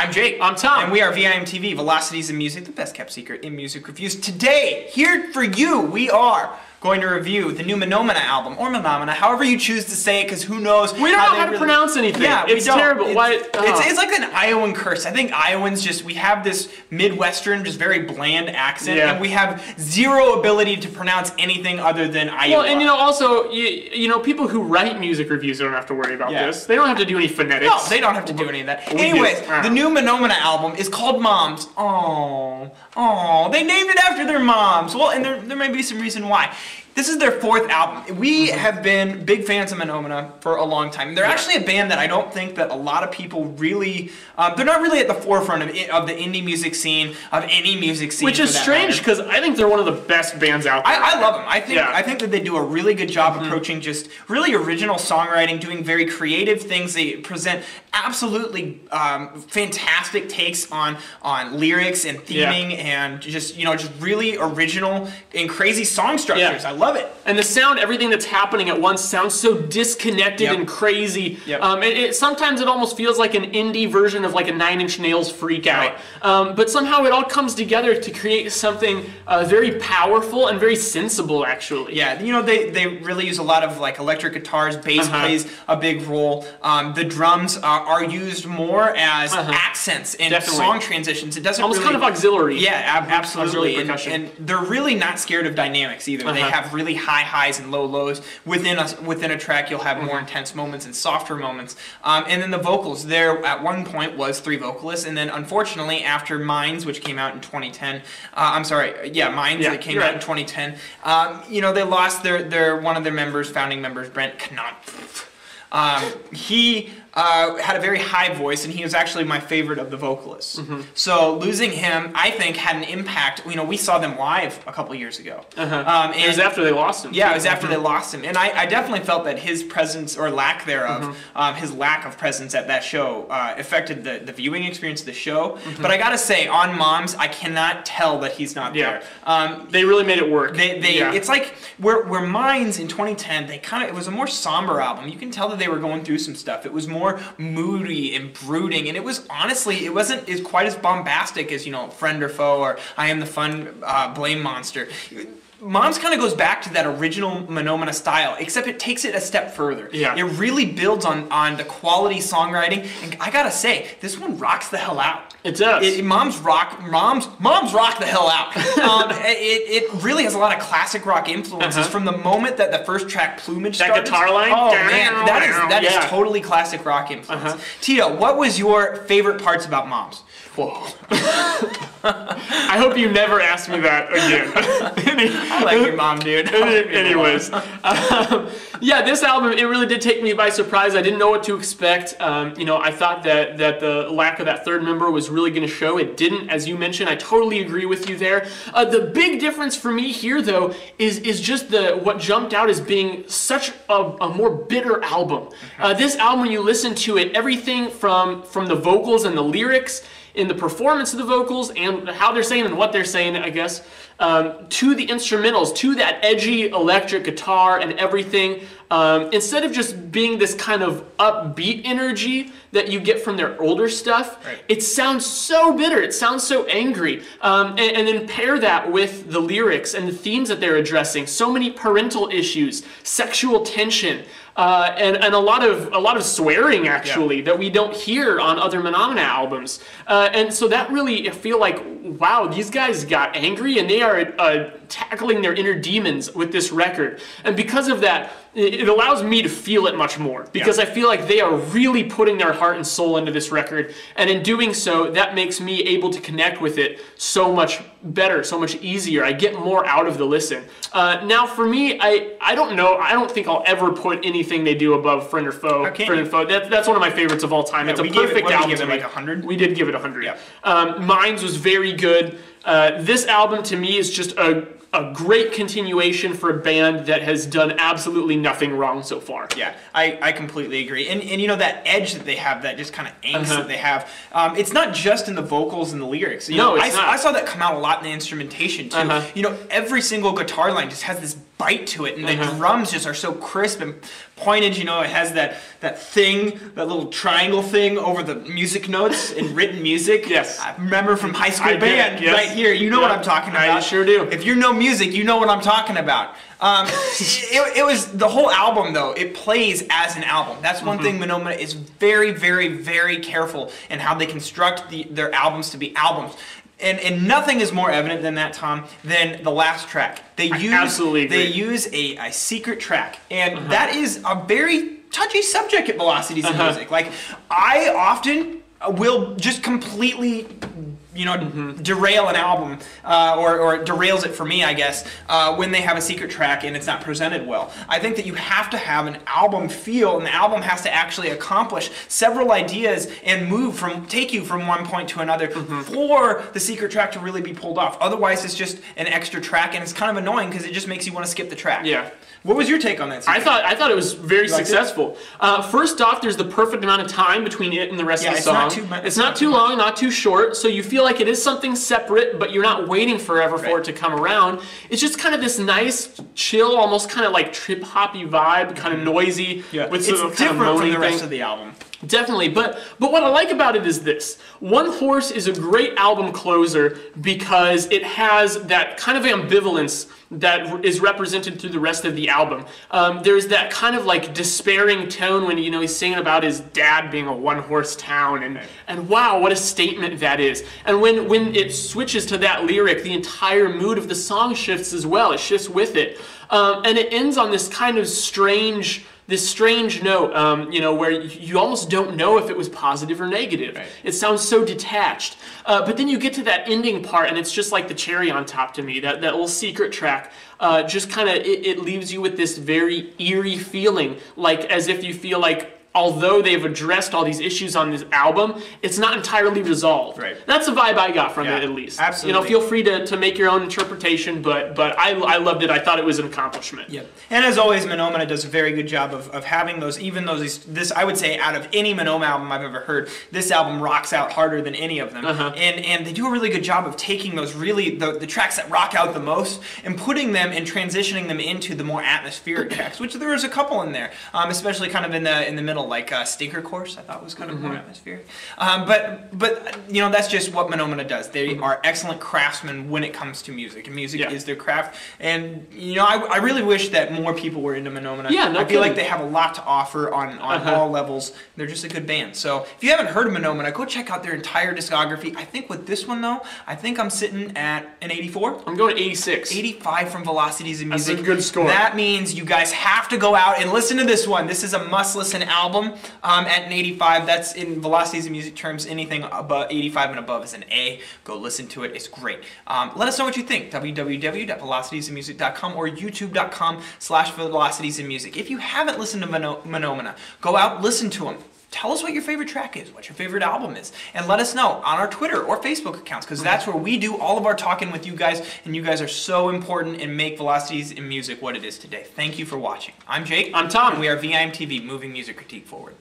I'm Jake. I'm Tom. And we are VIMTV, Velocities in Music, the best kept secret in music reviews. Today, here for you, we are going to review the new Menomena album, or Menomena, however you choose to say it, because who knows. We don't know how to pronounce anything. Yeah, it's terrible. It's like an Iowan curse. I think Iowans we have this Midwestern, just very bland accent, and we have zero ability to pronounce anything other than Iowa. Well, and also, people who write music reviews don't have to worry about this. They don't have to do any phonetics. No, they don't have to do any of that. Anyways, the new Menomena album is called Moms. Oh, they named it after their moms. Well, and there may be some reason why. This is their fourth album. We have been big fans of Menomena for a long time. They're actually a band that I don't think that a lot of people really, they're not really at the forefront of the indie music scene, of any music scene. Which is strange, because I think they're one of the best bands out there. I love them. I think that they do a really good job approaching just really original songwriting, doing very creative things. They present absolutely fantastic takes on lyrics and theming and just really original and crazy song structures. I love it. And the sound, everything that's happening at once sounds so disconnected and crazy. Sometimes it almost feels like an indie version of like a Nine Inch Nails Freak Out. But somehow it all comes together to create something very powerful and very sensible, actually. Yeah, they really use a lot of like electric guitars, bass plays a big role. The drums are used more as accents in song transitions. It doesn't almost really, kind of auxiliary. Yeah, absolutely. Auxiliary and they're really not scared of dynamics either. They have really high highs and low lows. Within a track, you'll have more intense moments and softer moments. And then the vocals, there at one point was 3 vocalists, and then unfortunately after Minds, which came out in 2010, Minds that came out in 2010, they lost one of their members, founding members, Brent Knopf. He had a very high voice, and he was actually my favorite of the vocalists. So losing him, I think, had an impact. We saw them live a couple years ago. And it was after they lost him. Yeah, it was after they lost him. And I definitely felt that his presence, or lack thereof, his lack of presence at that show affected the viewing experience of the show. But I gotta say, on Moms, I cannot tell that he's not there. They really made it work. It's like, where Minds in 2010, it was a more somber album. You can tell that they were going through some stuff. It was more moody and brooding, and it was honestly, it wasn't quite as bombastic as Friend or Foe or I Am the Fun Blame Monster. Moms kind of goes back to that original Menomena style, except it takes it a step further. It really builds on the quality songwriting, and I gotta say, this one rocks the hell out. It does. Moms rock the hell out. It really has a lot of classic rock influences from the moment that the first track, Plumage, starts. That guitar line? Oh man, that is totally classic rock influence. Tito, what was your favorite parts about Moms? Whoa. I hope you never ask me that again. I like your mom, dude. Anyways. This album, it really did take me by surprise. I didn't know what to expect. I thought that the lack of that third member was really going to show. It didn't, as you mentioned. I totally agree with you there. The big difference for me here, though, is just what jumped out as being such a more bitter album. This album, when you listen to it, everything from the vocals and the lyrics, in the performance of the vocals and how they're saying and what they're saying, I guess, to the instrumentals, to that edgy electric guitar and everything, instead of just being this kind of upbeat energy that you get from their older stuff, it sounds so bitter, it sounds so angry, and then pair that with the lyrics and the themes that they're addressing, so many parental issues, sexual tension, and a lot of swearing, actually, that we don't hear on other Menomena albums. And so that really, I feel like, wow, these guys got angry, and they are tackling their inner demons with this record. And because of that, it allows me to feel it much more, because I feel like they are really putting their heart and soul into this record, and in doing so, that makes me able to connect with it so much better, so much easier. I get more out of the listen. Now, for me, I don't know, I don't think I'll ever put anything they do above Friend or Foe. Friend and Foe, that's one of my favorites of all time. It's a perfect album. We gave it like 100? We did give it 100. Minds was very good. This album, to me, is just a a great continuation for a band that has done absolutely nothing wrong so far. Yeah, I completely agree. And you know, that edge that they have, that just kind of angst that they have, it's not just in the vocals and the lyrics. You know, I saw that come out a lot in the instrumentation too. You know, every single guitar line just has this bite to it, and the drums just are so crisp and pointed. You know, it has that thing, that little triangle thing over the music notes in written music. Yes. I remember from high school band right here. You know what I'm talking about. I sure do. If you know music, you know what I'm talking about. It was the whole album, though. It plays as an album. That's one thing Menomena is very, very, very careful in how they construct their albums to be albums. And nothing is more evident than that, Tom, than the last track. They use a secret track, and that is a very touchy subject at Velocities in Music. Like, I often will just completely, you know, derail an album, or it derails it for me, I guess, when they have a secret track and it's not presented well. I think that you have to have an album feel, and the album has to actually accomplish several ideas and take you from one point to another for the secret track to really be pulled off. Otherwise, it's just an extra track, and it's kind of annoying because it just makes you want to skip the track. Yeah. What was your take on that? I thought it was very successful. First off, there's the perfect amount of time between it and the rest of the song. It's not too long, not too short, so you feel like it is something separate, but you're not waiting forever for it to come around. It's just kind of this nice, chill, almost kind of like trip-hoppy vibe, kind of noisy. Yeah. With it's different from the rest of the album. Definitely, but what I like about it is this. One Horse is a great album closer because it has that kind of ambivalence that is represented through the rest of the album. There's that kind of like despairing tone when, you know, he's singing about his dad being a one-horse town, and wow, what a statement that is. And when it switches to that lyric, the entire mood of the song shifts as well. It shifts with it. And it ends on this kind of strange note, you know, where you almost don't know if it was positive or negative. Right. It sounds so detached. But then you get to that ending part, and it's just like the cherry on top to me. That little secret track just kind of, it leaves you with this very eerie feeling, like as if you feel like, although they've addressed all these issues on this album, it's not entirely resolved. Right. That's the vibe I got from it, at least. Absolutely. You know, feel free to make your own interpretation, but I loved it. I thought it was an accomplishment. Yep. And as always, Menomena does a very good job of having those, even though this, I would say, out of any Menomena album I've ever heard, this album rocks out harder than any of them. And they do a really good job of taking those really, the tracks that rock out the most, and putting them and transitioning them into the more atmospheric tracks, which there was a couple in there, especially kind of in the middle, like Stinker Course, I thought was kind of more atmospheric. But you know, that's just what Menomena does. They are excellent craftsmen when it comes to music, and music is their craft. And you know, I really wish that more people were into Menomena. Yeah, no I feel like they have a lot to offer on all levels. They're just a good band. So if you haven't heard of Menomena, go check out their entire discography. I think with this one though, I think I'm sitting at an 84. I'm going 86. 85 from Velocities in Music. That's a good score. That means you guys have to go out and listen to this one. This is a must-listen album. At an 85, that's in Velocities in Music terms, anything above 85 and above is an A. Go listen to it, it's great. Let us know what you think, www.velocitiesinmusic.com or youtube.com/velocitiesinmusic. If you haven't listened to Menomena, go out, listen to them. Tell us what your favorite track is, what your favorite album is, and let us know on our Twitter or Facebook accounts, because that's where we do all of our talking with you guys, and you guys are so important and make Velocities in Music what it is today. Thank you for watching. I'm Jake. I'm Tom. And we are VIMTV, moving music critique forward.